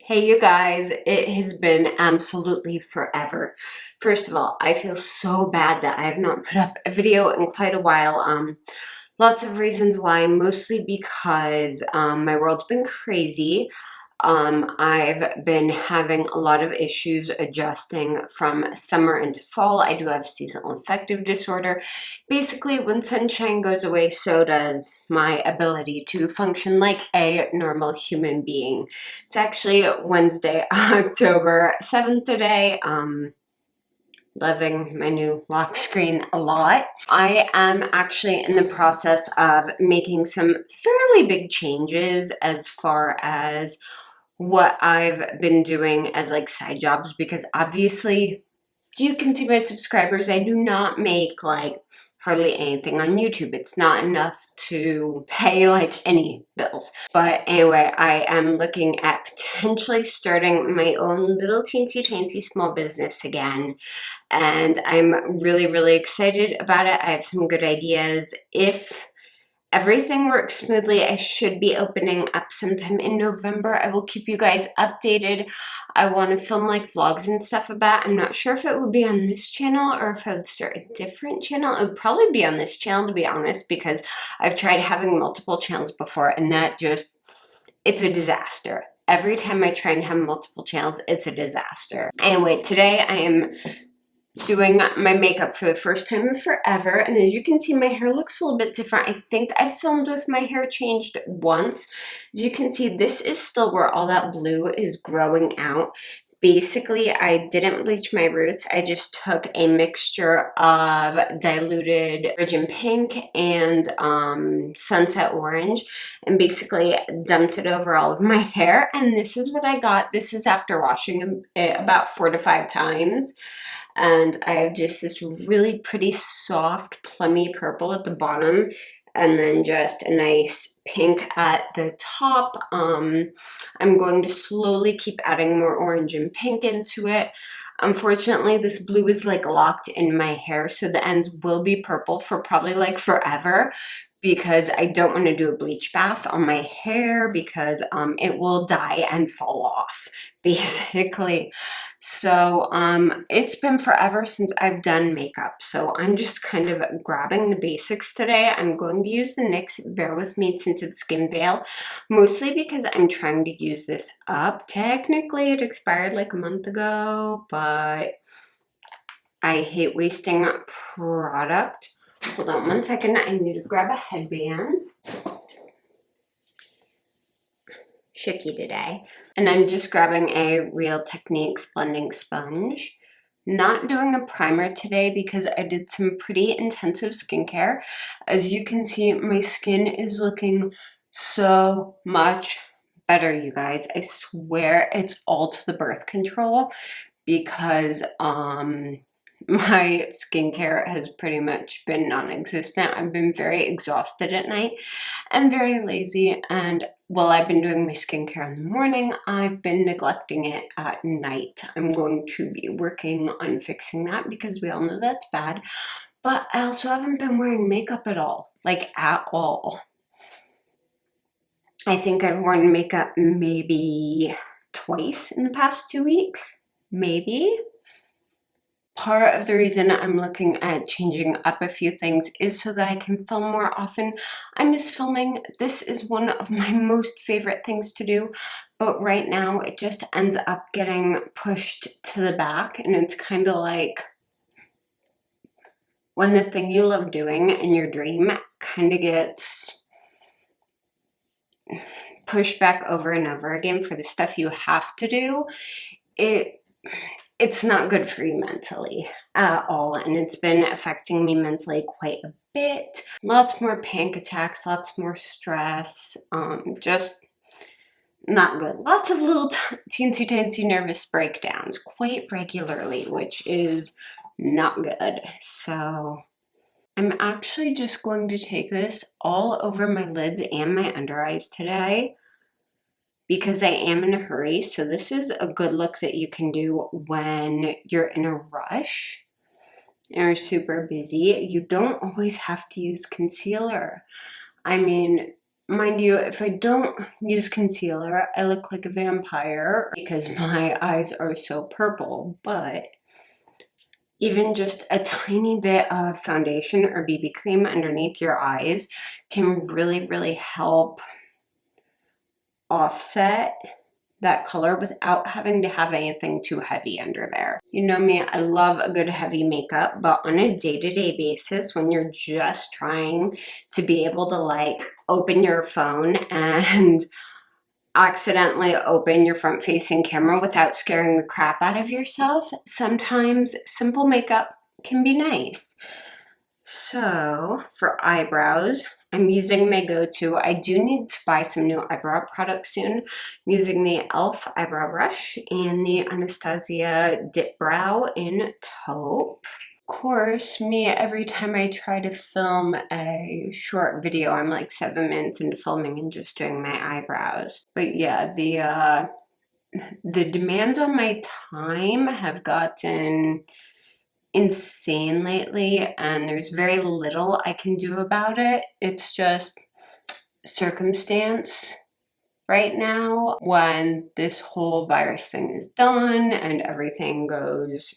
Hey you guys, it has been absolutely forever. First of all, I feel so bad that I have not put up a video in quite a while. Lots of reasons why, mostly because my world's been crazy. I've been having a lot of issues adjusting from summer into fall. I do have seasonal affective disorder. Basically, when sunshine goes away, so does my ability to function like a normal human being. It's actually Wednesday, October 7th today. Loving my new lock screen a lot. I am actually in the process of making some fairly big changes as far as what I've been doing as like side jobs, because obviously you can see my subscribers, I do not make like hardly anything on YouTube. It's not enough to pay like any bills. But anyway, I am looking at potentially starting my own little teensy tiny small business again. And I'm really excited about it. I have some good ideas. If everything works smoothly, I should be opening up sometime in November. I will keep you guys updated. I want to film like vlogs and stuff about it. I'm not sure if it would be on this channel or if I would start a different channel. It would probably be on this channel, to be honest, because I've tried having multiple channels before and that just, it's a disaster. Every time I try and have multiple channels, it's a disaster. Anyway, today I am doing my makeup for the first time in forever, and as you can see, my hair looks a little bit different. I think I filmed with my hair changed once. As you can see, this is still where all that blue is growing out. Basically, I didn't bleach my roots. I just took a mixture of diluted Virgin Pink and Sunset Orange and basically dumped it over all of my hair, and this is what I got. This is after washing it about 4 to 5 times. And I have just this really pretty soft plummy purple at the bottom and then just a nice pink at the top. I'm going to slowly keep adding more orange and pink into it. Unfortunately, this blue is like locked in my hair, so the ends will be purple for probably like forever, because I don't want to do a bleach bath on my hair because it will dye and fall off, basically. So it's been forever since I've done makeup, so I'm just kind of grabbing the basics today. I'm going to use the NYX Bear With Me Tinted Skin Veil, mostly because I'm trying to use this up. Technically, it expired like a month ago, but I hate wasting product. Hold on one second, I need to grab a headband. Shaky today. And I'm just grabbing a Real Techniques blending sponge. Not doing a primer today because I did some pretty intensive skincare. As you can see, my skin is looking so much better, you guys. I swear it's all to the birth control, because my skincare has pretty much been non-existent. I've been very exhausted at night and very lazy, and while I've been doing my skincare in the morning, I've been neglecting it at night. I'm going to be working on fixing that because we all know that's bad, but I also haven't been wearing makeup at all, like at all. I think I've worn makeup maybe twice in the past 2 weeks, maybe. Part of the reason I'm looking at changing up a few things is so that I can film more often. I miss filming. This is one of my most favorite things to do, but right now it just ends up getting pushed to the back, and it's kind of like when the thing you love doing in your dream kind of gets pushed back over and over again for the stuff you have to do. It's not good for you mentally at all, and it's been affecting me mentally quite a bit. Lots more panic attacks, lots more stress, just not good. Lots of little teensy nervous breakdowns quite regularly, which is not good. So I'm actually just going to take this all over my lids and my under eyes today, because I am in a hurry. So this is a good look that you can do when you're in a rush or super busy. You don't always have to use concealer. I mean, mind you, if I don't use concealer, I look like a vampire because my eyes are so purple, but even just a tiny bit of foundation or BB cream underneath your eyes can really, really help offset that color without having to have anything too heavy under there. You know me, I love a good heavy makeup, but on a day-to-day basis, when you're just trying to be able to like open your phone and accidentally open your front-facing camera without scaring the crap out of yourself, sometimes simple makeup can be nice. So for eyebrows, I'm using my go-to. I do need to buy some new eyebrow products soon. I'm using the e.l.f. eyebrow brush and the Anastasia Dip Brow in taupe. Of course, me, every time I try to film a short video, I'm like 7 minutes into filming and just doing my eyebrows. But yeah, the demands on my time have gotten insane lately, and there's very little I can do about it. It's just circumstance right now. When this whole virus thing is done and everything goes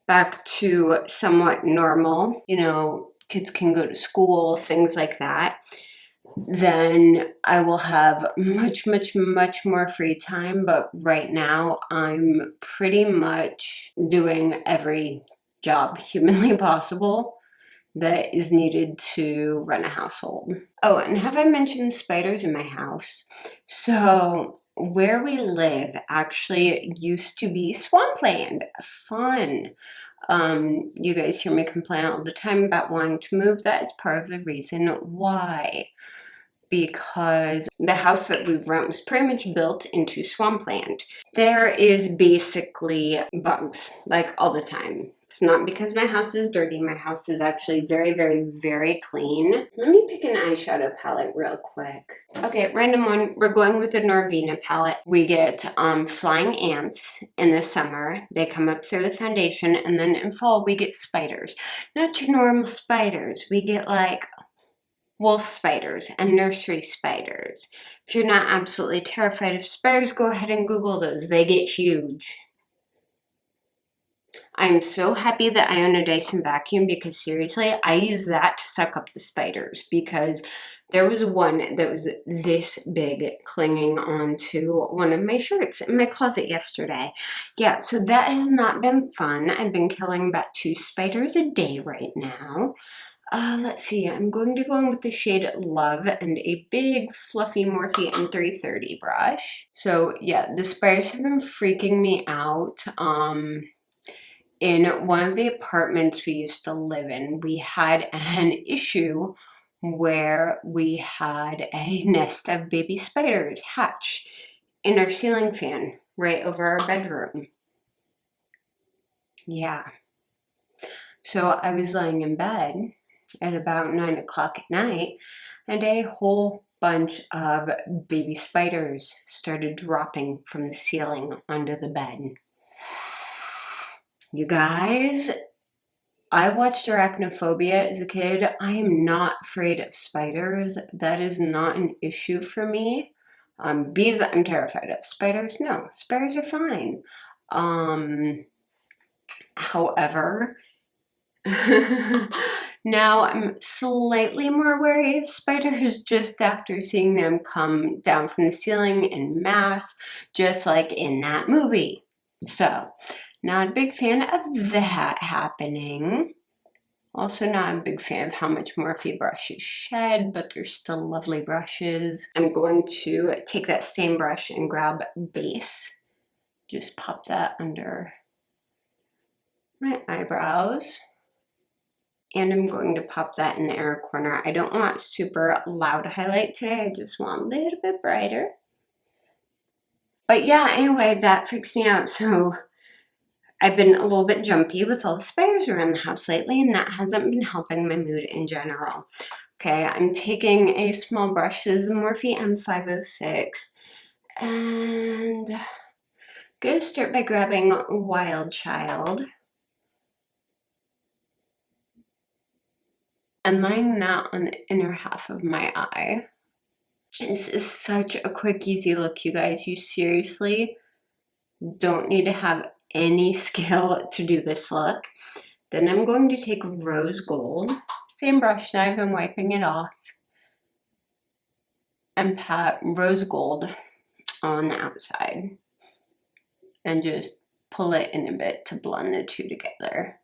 back to somewhat normal, you know, kids can go to school, things like that, then I will have much, much, much more free time. But right now, I'm pretty much doing every job humanly possible that is needed to run a household. Oh, and have I mentioned spiders in my house? So where we live actually used to be swampland. Fun. You guys hear me complain all the time about wanting to move. That is part of the reason why. Because the house that we rent was pretty much built into swampland. There is basically bugs, like all the time. It's not because my house is dirty. My house is actually very, very, very clean. Let me pick an eyeshadow palette real quick. Okay, random one. We're going with the Norvina palette. We get flying ants in the summer. They come up through the foundation, and then in fall we get spiders. Not your normal spiders. We get like wolf spiders and nursery spiders. If you're not absolutely terrified of spiders, go ahead and Google those. They get huge. I'm so happy that I own a Dyson vacuum because seriously, I use that to suck up the spiders because there was one that was this big clinging onto one of my shirts in my closet yesterday. Yeah, so that has not been fun. I've been killing about 2 spiders a day right now. Let's see, I'm going to go in with the shade Love and a big fluffy Morphe M330 brush. So yeah, the spiders have been freaking me out. In one of the apartments we used to live in, we had an issue where we had a nest of baby spiders hatch in our ceiling fan right over our bedroom. Yeah. So I was lying in bed at about 9 o'clock at night, and a whole bunch of baby spiders started dropping from the ceiling onto the bed. You guys, I watched Arachnophobia as a kid. I am not afraid of spiders. That is not an issue for me. Bees, I'm terrified of. Spiders, no. Spiders are fine. However, now I'm slightly more wary of spiders just after seeing them come down from the ceiling in mass, just like in that movie. So, not a big fan of that happening. Also not a big fan of how much Morphe brushes shed, but they're still lovely brushes. I'm going to take that same brush and grab base. Just pop that under my eyebrows. And I'm going to pop that in the inner corner. I don't want super loud highlight today. I just want a little bit brighter. But yeah, anyway, that freaks me out. So I've been a little bit jumpy with all the spiders around the house lately, and that hasn't been helping my mood in general. Okay, I'm taking a small brush. This is the Morphe M506. And I'm going to start by grabbing Wild Child. and laying that on the inner half of my eye. This is such a quick, easy look, you guys. You seriously don't need to have any skill to do this look. Then I'm going to take rose gold, same brush that I've been wiping it off, and pat rose gold on the outside and just pull it in a bit to blend the two together.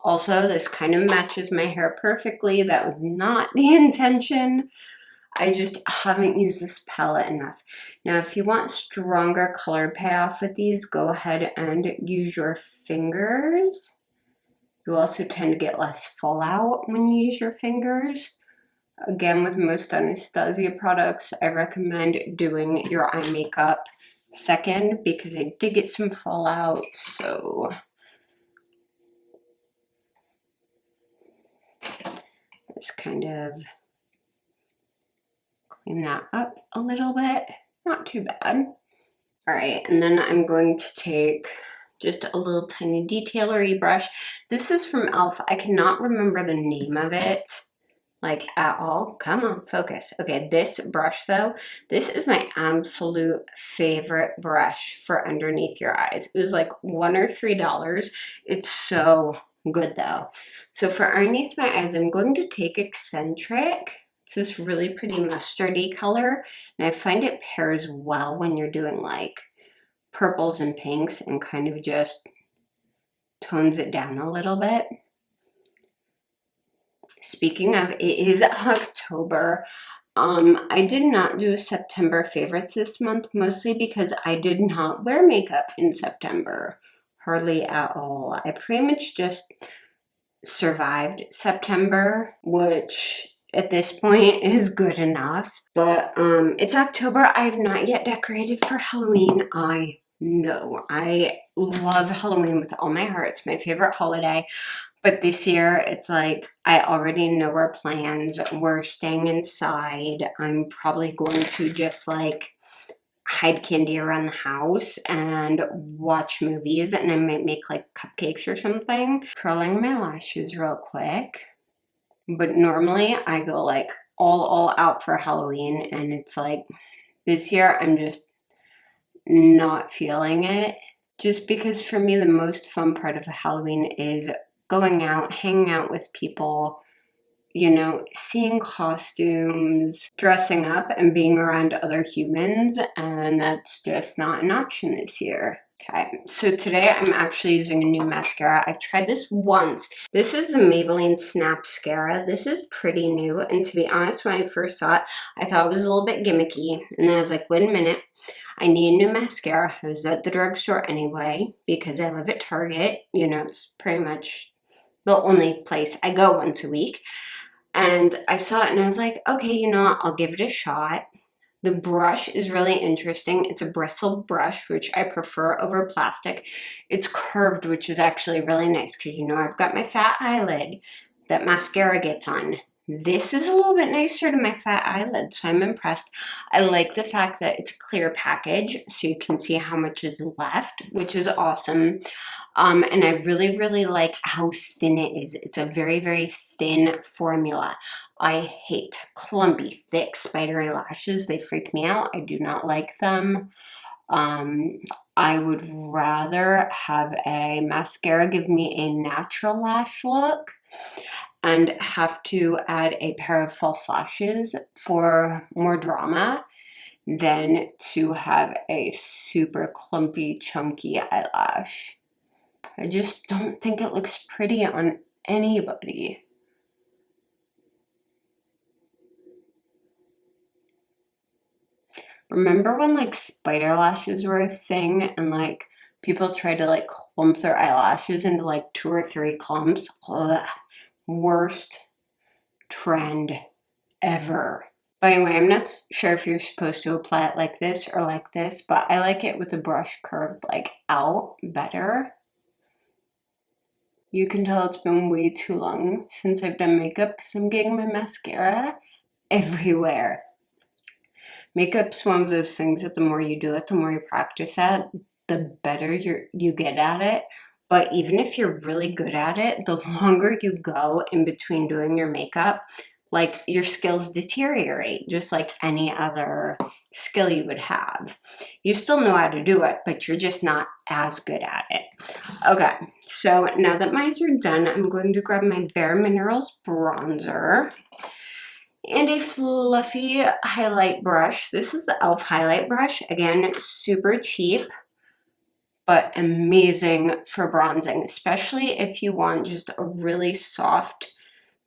Also, this kind of matches my hair perfectly. That was not the intention. I just haven't used this palette enough. Now, if you want stronger color payoff with these, go ahead and use your fingers. You also tend to get less fallout when you use your fingers. Again, with most Anastasia products, I recommend doing your eye makeup second because I did get some fallout, so just kind of clean that up a little bit. Not too bad. All right, and then I'm going to take just a little tiny detailery brush. This is from e.l.f. I cannot remember the name of it, like at all. Come on, focus. Okay, this brush though, this is my absolute favorite brush for underneath your eyes. It was like $1 or $3. It's so good though. So for underneath my eyes, I'm going to take Eccentric. It's this really pretty mustardy color, and I find it pairs well when you're doing like purples and pinks and kind of just tones it down a little bit. Speaking of, it is October. I did not do a September favorites this month, mostly because I did not wear makeup in September, hardly at all. I pretty much just survived September, which at this point is good enough. But it's October. I have not yet decorated for Halloween. I know. I love Halloween with all my heart. It's my favorite holiday. But this year, it's like, I already know our plans. We're staying inside. I'm probably going to just like hide candy around the house and watch movies, and I might make like cupcakes or something. Curling my lashes real quick. But normally I go like all out for Halloween, and it's like this year I'm just not feeling it. Just because for me the most fun part of Halloween is going out, hanging out with people, you know, seeing costumes, dressing up, and being around other humans, and that's just not an option this year. Okay, so today I'm actually using a new mascara. I've tried this once. This is the Maybelline Snap Mascara. This is pretty new, and to be honest, when I first saw it, I thought it was a little bit gimmicky, and then I was like, wait a minute, I need a new mascara. I was at the drugstore anyway, because I live at Target. You know, it's pretty much the only place I go once a week. And I saw it and I was like, okay, you know what? I'll give it a shot. The brush is really interesting. It's a bristle brush, which I prefer over plastic. It's curved, which is actually really nice because, you know, I've got my fat eyelid that mascara gets on. This is a little bit nicer to my fat eyelid, so I'm impressed. I like the fact that it's a clear package, so you can see how much is left, which is awesome. And I really like how thin it is. It's a very thin formula. I hate clumpy, thick, spidery lashes. They freak me out. I do not like them. I would rather have a mascara give me a natural lash look and have to add a pair of false lashes for more drama than to have a super clumpy, chunky eyelash. I just don't think it looks pretty on anybody. Remember when like spider lashes were a thing and like people tried to like clump their eyelashes into like 2 or 3 clumps? Ugh. Worst trend ever. But anyway, I'm not sure if you're supposed to apply it like this or like this, but I like it with the brush curved like out better. You can tell it's been way too long since I've done makeup because I'm getting my mascara everywhere. Makeup's one of those things that the more you do it, the more you practice at, the better you get at it, But even if you're really good at it, the longer you go in between doing your makeup, like your skills deteriorate, just like any other skill you would have. You still know how to do it, but you're just not as good at it. Okay, so now that my eyes are done, I'm going to grab my Bare Minerals bronzer and a fluffy highlight brush. This is the e.l.f. highlight brush. Again, super cheap, but amazing for bronzing, especially if you want just a really soft,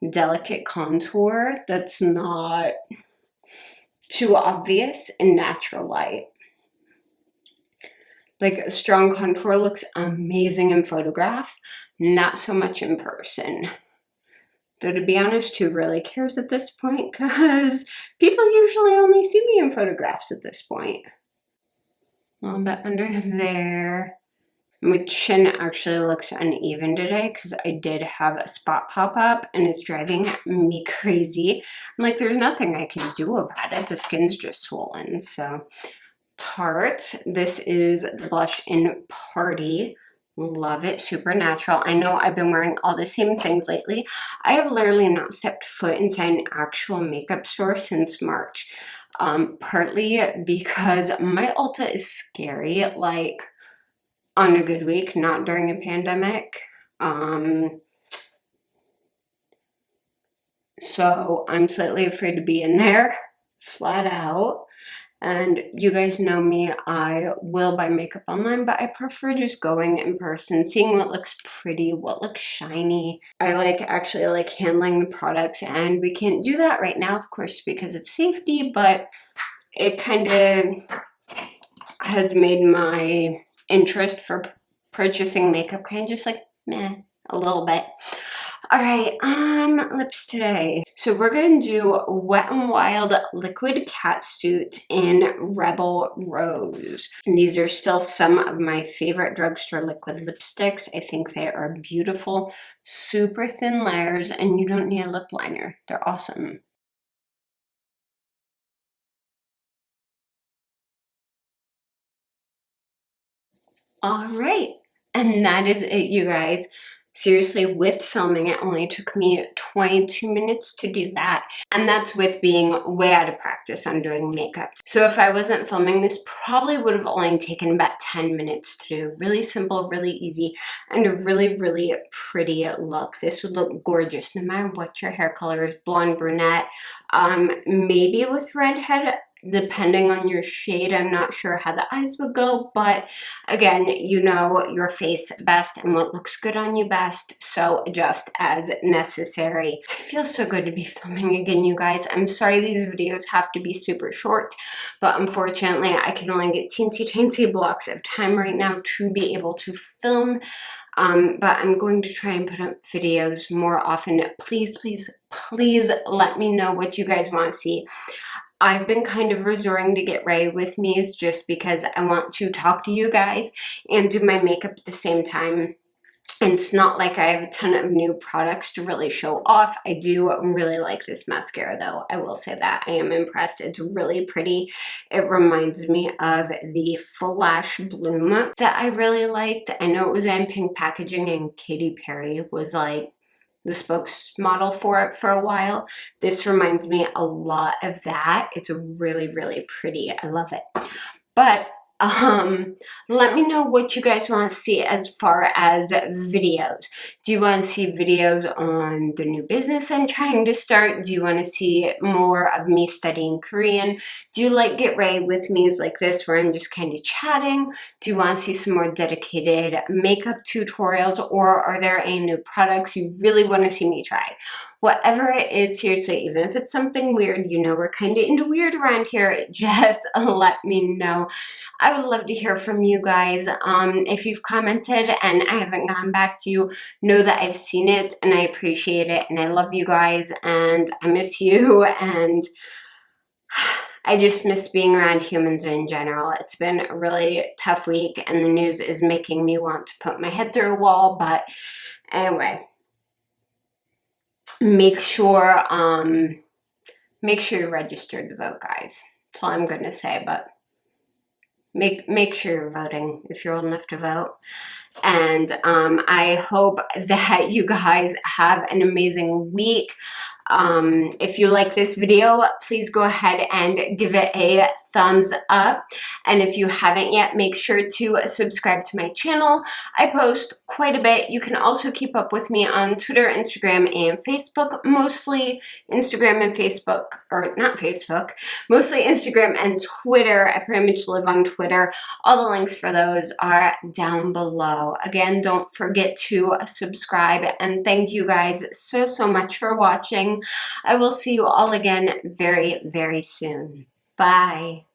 delicate contour that's not too obvious in natural light. Like a strong contour looks amazing in photographs, not so much in person. Though to be honest, who really cares at this point? Because people usually only see me in photographs at this point. A little bit under there. My chin actually looks uneven today because I did have a spot pop up and it's driving me crazy. I'm like, there's nothing I can do about it. The skin's just swollen. So, Tarte. This is the blush in Party. Love it. Super natural. I know I've been wearing all the same things lately. I have literally not stepped foot inside an actual makeup store since March. Partly because my Ulta is scary. Like, on a good week, not during a pandemic. So I'm slightly afraid to be in there, flat out. And you guys know me, I will buy makeup online, but I prefer just going in person, seeing what looks pretty, what looks shiny. I actually like handling the products, and we can't do that right now, of course, because of safety, but it kind of has made my interest for purchasing makeup kind of just like meh a little bit. All right, lips today. So we're gonna do Wet n Wild Liquid Catsuit in Rebel Rose. And these are still some of my favorite drugstore liquid lipsticks. I think they are beautiful, super thin layers, and you don't need a lip liner. They're awesome. All right, and that is it, you guys. Seriously, with filming, it only took me 22 minutes to do that. And that's with being way out of practice on doing makeup. So if I wasn't filming, this probably would have only taken about 10 minutes to do. Really simple, really easy, and a really, really pretty look. This would look gorgeous no matter what your hair color is, blonde, brunette, maybe with redhead. Depending on your shade, I'm not sure how the eyes would go, but again, you know your face best and what looks good on you best, so adjust as necessary. It feels so good to be filming again, you guys. I'm sorry these videos have to be super short, but unfortunately, I can only get teensy blocks of time right now to be able to film. But I'm going to try and put up videos more often. Please, please, please let me know what you guys want to see. I've been kind of resorting to Get Ready With Me's just because I want to talk to you guys and do my makeup at the same time. And it's not like I have a ton of new products to really show off. I do really like this mascara though. I will say that. I am impressed. It's really pretty. It reminds me of the Flash Bloom that I really liked. I know it was in pink packaging and Katy Perry was like the spokesmodel for it for a while. This reminds me a lot of that. It's really, really pretty. I love it. But let me know what you guys want to see as far as videos. Do you want to see videos on the new business I'm trying to start? Do you want to see more of me studying Korean? Do you like Get Ready With Me's like this where I'm just kind of chatting? Do you want to see some more dedicated makeup tutorials, or are there any new products you really want to see me try? Whatever it is, seriously, even if it's something weird, you know we're kind of into weird around here, just let me know. I would love to hear from you guys. If you've commented and I haven't gotten back to you, know that I've seen it and I appreciate it and I love you guys and I miss you and I just miss being around humans in general. It's been a really tough week and the news is making me want to put my head through a wall, but anyway. Make sure you're registered to vote, guys. That's all I'm going to say, but make sure you're voting if you're old enough to vote. And I hope that you guys have an amazing week. If you like this video, please go ahead and give it a thumbs up. And if you haven't yet, make sure to subscribe to my channel. I post quite a bit. You can also keep up with me on Twitter, Instagram, and Facebook. Mostly Instagram and Facebook, or not Facebook, mostly Instagram and Twitter. I pretty much live on Twitter. All the links for those are down below. Again, don't forget to subscribe, and thank you guys so much for watching. I will see you all again very, very soon. Bye.